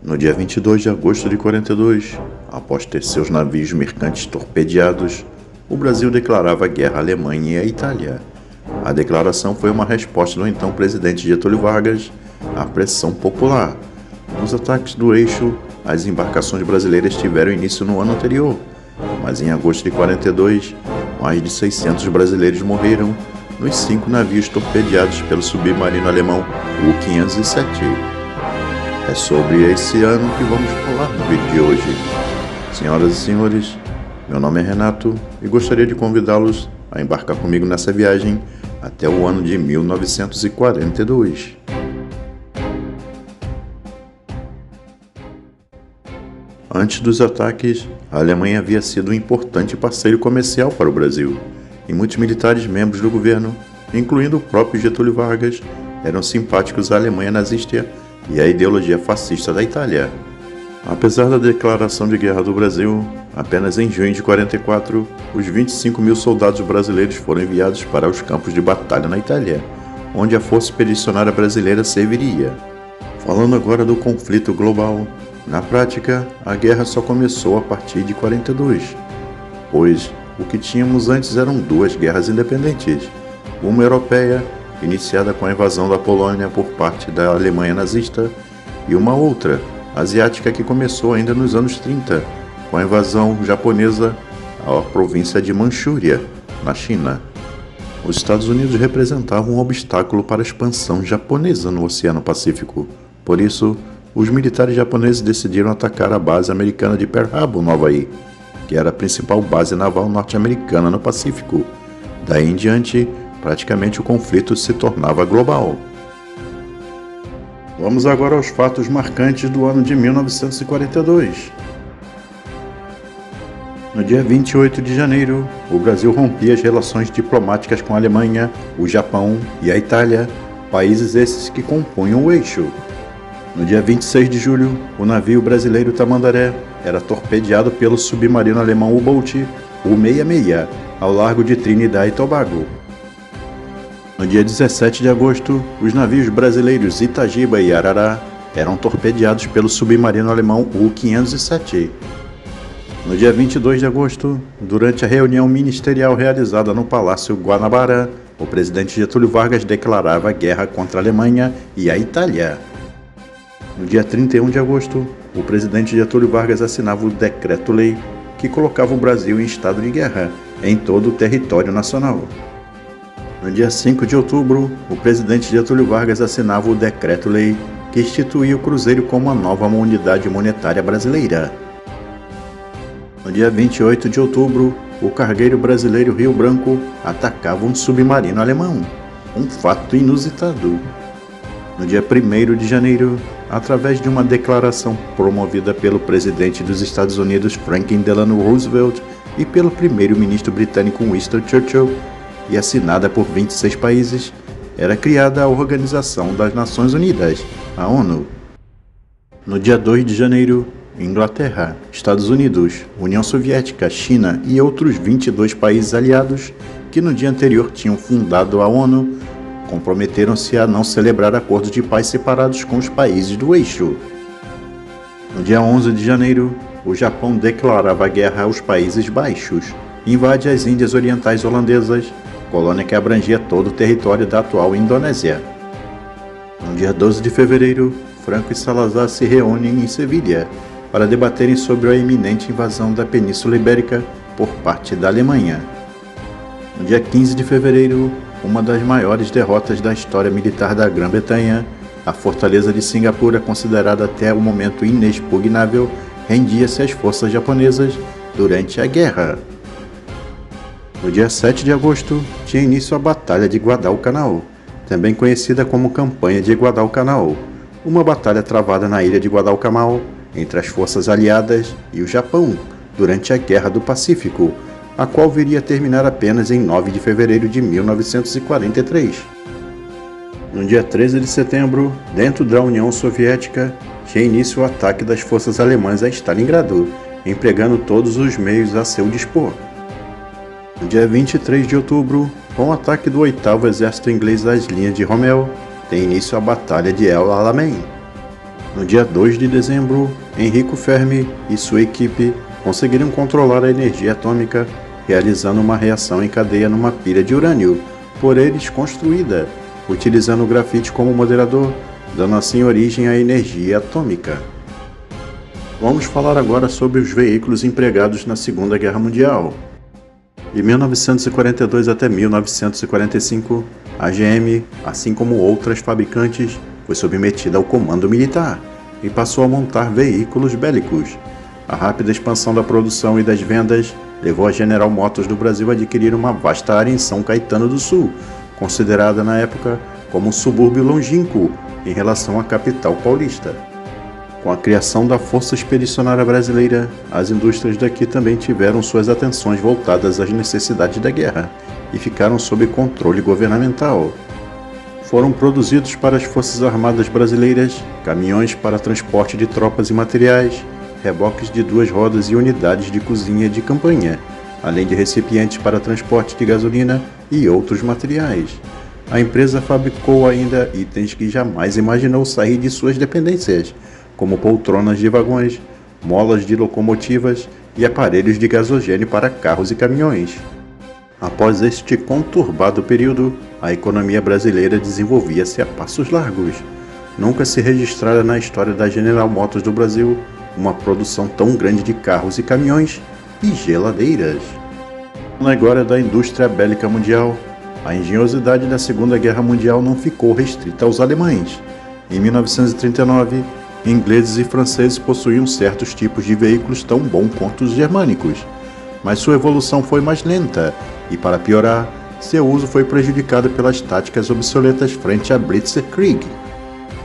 No dia 22 de agosto de 42, após ter seus navios mercantes torpedeados, o Brasil declarava guerra à Alemanha e à Itália. A declaração foi uma resposta do então presidente Getúlio Vargas à pressão popular. Os ataques do eixo às embarcações brasileiras tiveram início no ano anterior, mas em agosto de 42, mais de 600 brasileiros morreram nos 5 navios torpedeados pelo submarino alemão U-507. É sobre esse ano que vamos falar no vídeo de hoje. Senhoras e senhores, meu nome é Renato e gostaria de convidá-los a embarcar comigo nessa viagem até o ano de 1942. Antes dos ataques, a Alemanha havia sido um importante parceiro comercial para o Brasil, e muitos militares membros do governo, incluindo o próprio Getúlio Vargas, eram simpáticos à Alemanha nazista e à ideologia fascista da Itália. Apesar da declaração de guerra do Brasil, apenas em junho de 44, os 25 mil soldados brasileiros foram enviados para os campos de batalha na Itália, onde a Força Expedicionária Brasileira serviria. Falando agora do conflito global, na prática, a guerra só começou a partir de 42, pois o que tínhamos antes eram 2 guerras independentes, uma europeia, iniciada com a invasão da Polônia por parte da Alemanha nazista, e uma outra, asiática, que começou ainda nos anos 30, com a invasão japonesa à província de Manchúria, na China. Os Estados Unidos representavam um obstáculo para a expansão japonesa no Oceano Pacífico, por isso, os militares japoneses decidiram atacar a base americana de Pearl Harbor, no Havaí, que era a principal base naval norte-americana no Pacífico. Daí em diante, praticamente o conflito se tornava global. Vamos agora aos fatos marcantes do ano de 1942. No dia 28 de janeiro, o Brasil rompia as relações diplomáticas com a Alemanha, o Japão e a Itália, países esses que compunham o eixo. No dia 26 de julho, o navio brasileiro Tamandaré era torpedeado pelo submarino alemão U-Boot U-66, ao largo de Trinidad e Tobago. No dia 17 de agosto, os navios brasileiros Itagiba e Arará eram torpedeados pelo submarino alemão U-507. No dia 22 de agosto, durante a reunião ministerial realizada no Palácio Guanabara, o presidente Getúlio Vargas declarava guerra contra a Alemanha e a Itália. No dia 31 de agosto, o presidente Getúlio Vargas assinava o Decreto-Lei que colocava o Brasil em estado de guerra em todo o território nacional. No dia 5 de outubro, o presidente Getúlio Vargas assinava o Decreto-Lei que instituía o Cruzeiro como a nova unidade monetária brasileira. No dia 28 de outubro, o cargueiro brasileiro Rio Branco atacava um submarino alemão, um fato inusitado. No dia 1º de janeiro, através de uma declaração promovida pelo presidente dos Estados Unidos Franklin Delano Roosevelt e pelo primeiro-ministro britânico Winston Churchill, e assinada por 26 países, era criada a Organização das Nações Unidas, a ONU. No dia 2 de janeiro, Inglaterra, Estados Unidos, União Soviética, China e outros 22 países aliados, que no dia anterior tinham fundado a ONU, comprometeram-se a não celebrar acordos de paz separados com os países do eixo. No dia 11 de janeiro, o Japão declarava guerra aos Países Baixos, invade as Índias Orientais Holandesas, colônia que abrangia todo o território da atual Indonésia. No dia 12 de fevereiro, Franco e Salazar se reúnem em Sevilha para debaterem sobre a iminente invasão da Península Ibérica por parte da Alemanha. No dia 15 de fevereiro, uma das maiores derrotas da história militar da Grã-Bretanha, a fortaleza de Singapura, considerada até o momento inexpugnável, rendia-se às forças japonesas durante a guerra. No dia 7 de agosto, tinha início a Batalha de Guadalcanal, também conhecida como Campanha de Guadalcanal, uma batalha travada na ilha de Guadalcanal entre as forças aliadas e o Japão durante a Guerra do Pacífico, a qual viria a terminar apenas em 9 de fevereiro de 1943. No dia 13 de setembro, dentro da União Soviética, tinha início o ataque das forças alemãs a Stalingrado, empregando todos os meios a seu dispor. No dia 23 de outubro, com o ataque do 8º Exército Inglês às linhas de Rommel, tem início a Batalha de El Alamein. No dia 2 de dezembro, Enrico Fermi e sua equipe conseguiram controlar a energia atômica, realizando uma reação em cadeia numa pilha de urânio, por eles construída, utilizando o grafite como moderador, dando assim origem à energia atômica. Vamos falar agora sobre os veículos empregados na Segunda Guerra Mundial. De 1942 até 1945, a GM, assim como outras fabricantes, foi submetida ao comando militar e passou a montar veículos bélicos. A rápida expansão da produção e das vendas levou a General Motors do Brasil a adquirir uma vasta área em São Caetano do Sul, considerada na época como um subúrbio longínquo em relação à capital paulista. Com a criação da Força Expedicionária Brasileira, as indústrias daqui também tiveram suas atenções voltadas às necessidades da guerra e ficaram sob controle governamental. Foram produzidos para as Forças Armadas Brasileiras caminhões para transporte de tropas e materiais, reboques de 2 rodas e unidades de cozinha de campanha, além de recipientes para transporte de gasolina e outros materiais. A empresa fabricou ainda itens que jamais imaginou sair de suas dependências, como poltronas de vagões, molas de locomotivas e aparelhos de gasogênio para carros e caminhões. Após este conturbado período, a economia brasileira desenvolvia-se a passos largos. Nunca se registrara na história da General Motors do Brasil uma produção tão grande de carros e caminhões e geladeiras. Agora da indústria bélica mundial, a engenhosidade da Segunda Guerra Mundial não ficou restrita aos alemães. Em 1939, ingleses e franceses possuíam certos tipos de veículos tão bons quanto os germânicos, mas sua evolução foi mais lenta e, para piorar, seu uso foi prejudicado pelas táticas obsoletas frente à Blitzkrieg.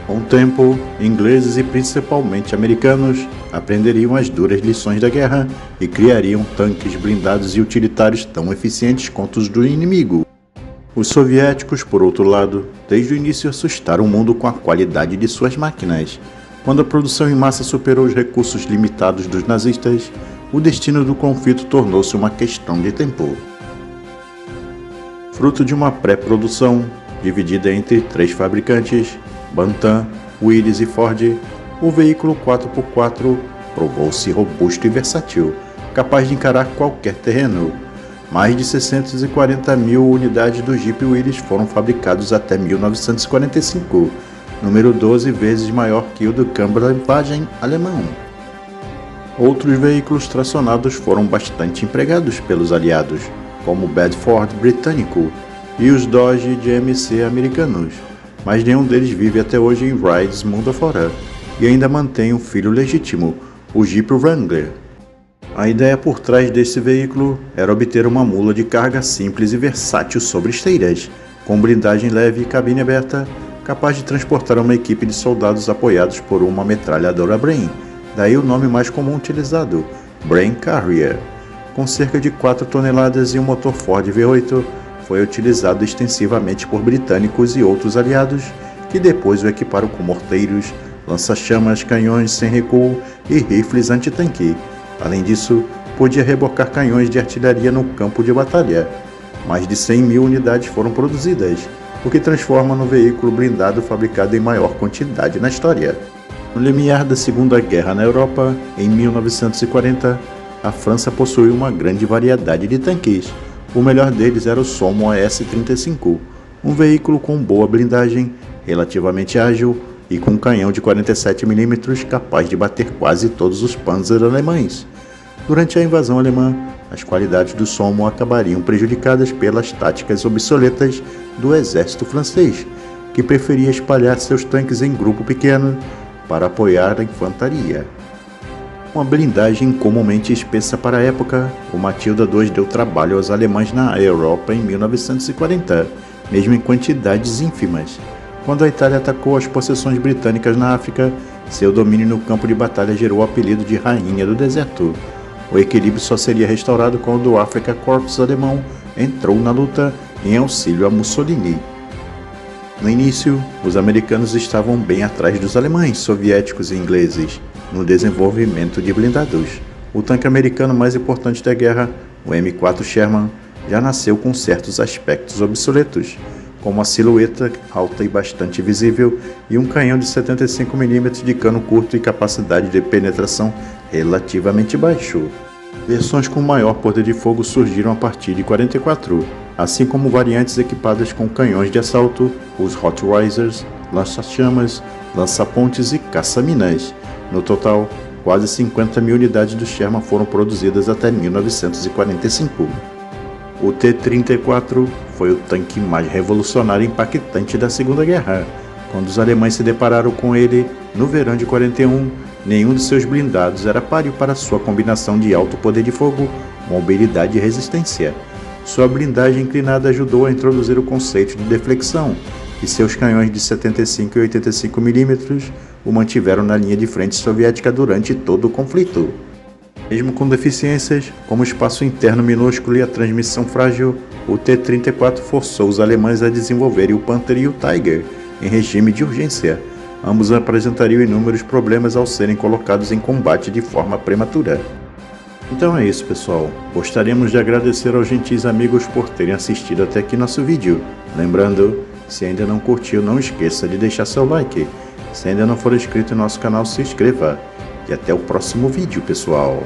Com o tempo, ingleses e principalmente americanos aprenderiam as duras lições da guerra e criariam tanques blindados e utilitários tão eficientes quanto os do inimigo. Os soviéticos, por outro lado, desde o início assustaram o mundo com a qualidade de suas máquinas. Quando a produção em massa superou os recursos limitados dos nazistas, o destino do conflito tornou-se uma questão de tempo. Fruto de uma pré-produção, dividida entre 3 fabricantes, Bantam, Willys e Ford, o veículo 4x4 provou-se robusto e versátil, capaz de encarar qualquer terreno. Mais de 640 mil unidades do Jeep Willys foram fabricados até 1945, número 12 vezes maior que o do Kampfwagen alemão. Outros veículos tracionados foram bastante empregados pelos aliados, como o Bedford britânico e os Dodge GMC americanos, mas nenhum deles vive até hoje em rides mundo afora e ainda mantém um filho legítimo, o Jeep Wrangler. A ideia por trás desse veículo era obter uma mula de carga simples e versátil sobre esteiras, com blindagem leve e cabine aberta, capaz de transportar uma equipe de soldados apoiados por uma metralhadora Bren, daí o nome mais comum utilizado, Bren Carrier. Com cerca de 4 toneladas e um motor Ford V8, foi utilizado extensivamente por britânicos e outros aliados, que depois o equiparam com morteiros, lança-chamas, canhões sem recuo e rifles antitanque. Além disso, podia rebocar canhões de artilharia no campo de batalha. Mais de 100 mil unidades foram produzidas, o que transforma no veículo blindado fabricado em maior quantidade na história. No limiar da Segunda Guerra na Europa, em 1940, a França possuía uma grande variedade de tanques. O melhor deles era o Somme AS-35, um veículo com boa blindagem, relativamente ágil e com um canhão de 47 mm capaz de bater quase todos os Panzer alemães. Durante a invasão alemã, as qualidades do Somme acabariam prejudicadas pelas táticas obsoletas do exército francês, que preferia espalhar seus tanques em grupo pequeno para apoiar a infantaria. Uma blindagem comumente espessa para a época, o Matilda II deu trabalho aos alemães na Europa em 1940, mesmo em quantidades ínfimas. Quando a Itália atacou as possessões britânicas na África, seu domínio no campo de batalha gerou o apelido de Rainha do Deserto. O equilíbrio só seria restaurado quando o Afrika Korps alemão entrou na luta em auxílio a Mussolini. No início, os americanos estavam bem atrás dos alemães, soviéticos e ingleses no desenvolvimento de blindados. O tanque americano mais importante da guerra, o M4 Sherman, já nasceu com certos aspectos obsoletos, com uma silhueta alta e bastante visível e um canhão de 75 mm de cano curto e capacidade de penetração relativamente baixo. Versões com maior poder de fogo surgiram a partir de 44, assim como variantes equipadas com canhões de assalto, os Hot Risers, lança-chamas, lança-pontes e caça-minas. No total, quase 50 mil unidades do Sherman foram produzidas até 1945. O T-34 foi o tanque mais revolucionário e impactante da Segunda Guerra. Quando os alemães se depararam com ele, no verão de 41, nenhum de seus blindados era páreo para sua combinação de alto poder de fogo, mobilidade e resistência. Sua blindagem inclinada ajudou a introduzir o conceito de deflexão, e seus canhões de 75 e 85 mm o mantiveram na linha de frente soviética durante todo o conflito. Mesmo com deficiências, como o espaço interno minúsculo e a transmissão frágil, o T-34 forçou os alemães a desenvolverem o Panther e o Tiger em regime de urgência. Ambos apresentariam inúmeros problemas ao serem colocados em combate de forma prematura. Então é isso, pessoal. Gostaríamos de agradecer aos gentis amigos por terem assistido até aqui nosso vídeo. Lembrando, se ainda não curtiu, não esqueça de deixar seu like. Se ainda não for inscrito em nosso canal, se inscreva. E até o próximo vídeo, pessoal.